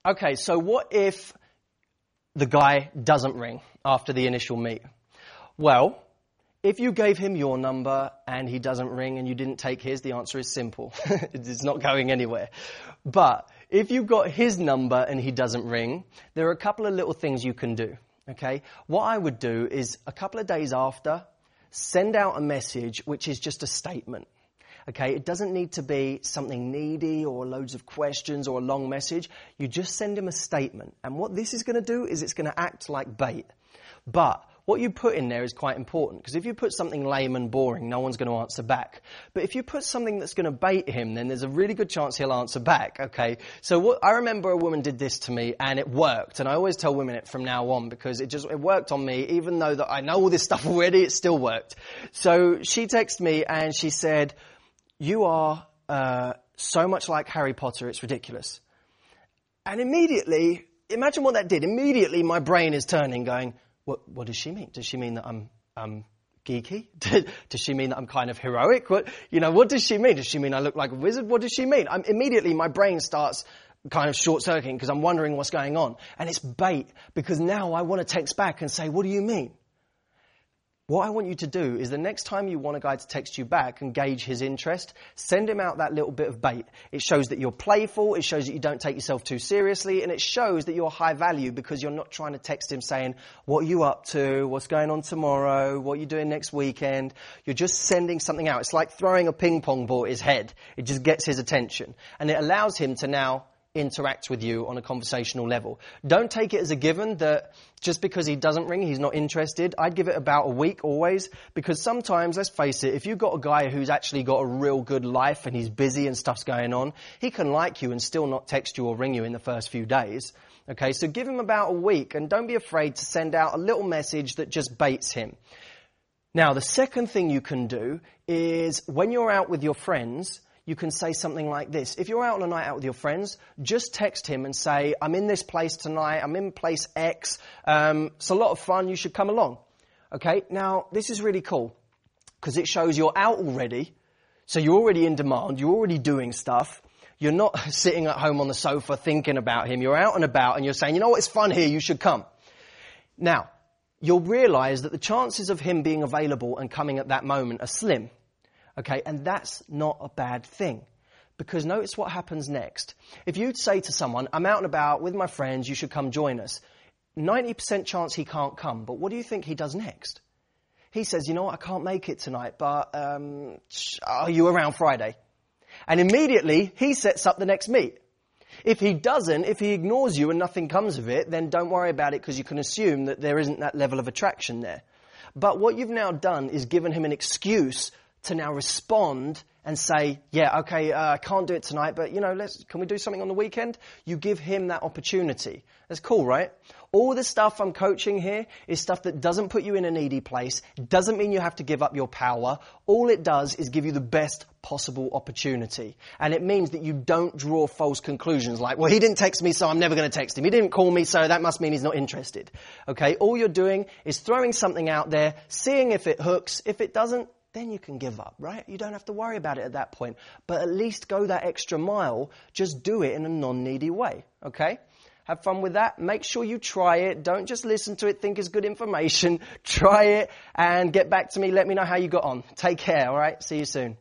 Okay, so what if the guy doesn't ring after the initial meet? Well, if you gave him your number and he doesn't ring and you didn't take his, the answer is simple. It's not going anywhere. But if you've got his number and he doesn't ring, there are a couple of little things you can do. Okay? What I would do is a couple of days after, send out a message which is just a statement. Okay? It doesn't need to be something needy or loads of questions or a long message. You just send him a statement. And what this is going to do is it's going to act like bait. But what you put in there is quite important, because if you put something lame and boring, no one's going to answer back. But if you put something that's going to bait him, then there's a really good chance he'll answer back, okay? So I remember a woman did this to me, and it worked. And I always tell women it from now on, because it worked on me. Even though that I know all this stuff already, it still worked. So she texted me, and she said, "You are so much like Harry Potter, it's ridiculous." And immediately, imagine what that did. Immediately, my brain is turning, going, What does she mean? Does she mean that I'm geeky? Does she mean that I'm kind of heroic? What does she mean? Does she mean I look like a wizard? What does she mean? Immediately my brain starts kind of short-circuiting because I'm wondering what's going on. And it's bait, because now I want to text back and say, "What do you mean?" What I want you to do is the next time you want a guy to text you back and gauge his interest, send him out that little bit of bait. It shows that you're playful, it shows that you don't take yourself too seriously, and it shows that you're high value because you're not trying to text him saying, "What are you up to? What's going on tomorrow? What are you doing next weekend?" You're just sending something out. It's like throwing a ping pong ball at his head. It just gets his attention. And it allows him to now interact with you on a conversational level. Don't take it as a given that just because he doesn't ring, he's not interested. I'd give it about a week always, because sometimes, let's face it, if you've got a guy who's actually got a real good life and he's busy and stuff's going on, he can like you and still not text you or ring you in the first few days. Okay, so give him about a week and don't be afraid to send out a little message that just baits him. Now, the second thing you can do is when you're out with your friends, you can say something like this. If you're out on a night out with your friends, just text him and say, "I'm in this place tonight. I'm in place X. It's a lot of fun. You should come along." Okay? Now, this is really cool because it shows you're out already. So you're already in demand. You're already doing stuff. You're not sitting at home on the sofa thinking about him. You're out and about and you're saying, "You know what? It's fun here. You should come." Now, you'll realize that the chances of him being available and coming at that moment are slim. Okay, and that's not a bad thing, because notice what happens next. If you'd say to someone, "I'm out and about with my friends, you should come join us," 90% chance he can't come, but what do you think he does next? He says, "You know what, I can't make it tonight, but are you around Friday?" And immediately he sets up the next meet. If he doesn't, if he ignores you and nothing comes of it, then don't worry about it, because you can assume that there isn't that level of attraction there. But what you've now done is given him an excuse to now respond and say, "Yeah, okay, I can't do it tonight, but can we do something on the weekend?" You give him that opportunity. That's cool, right? All the stuff I'm coaching here is stuff that doesn't put you in a needy place, doesn't mean you have to give up your power. All it does is give you the best possible opportunity. And it means that you don't draw false conclusions like, "Well, he didn't text me, so I'm never going to text him. He didn't call me, so that must mean he's not interested." Okay? All you're doing is throwing something out there, seeing if it hooks. If it doesn't, then you can give up, right? You don't have to worry about it at that point. But at least go that extra mile. Just do it in a non-needy way, okay? Have fun with that. Make sure you try it. Don't just listen to it, think it's good information. Try it and get back to me. Let me know how you got on. Take care, all right? See you soon.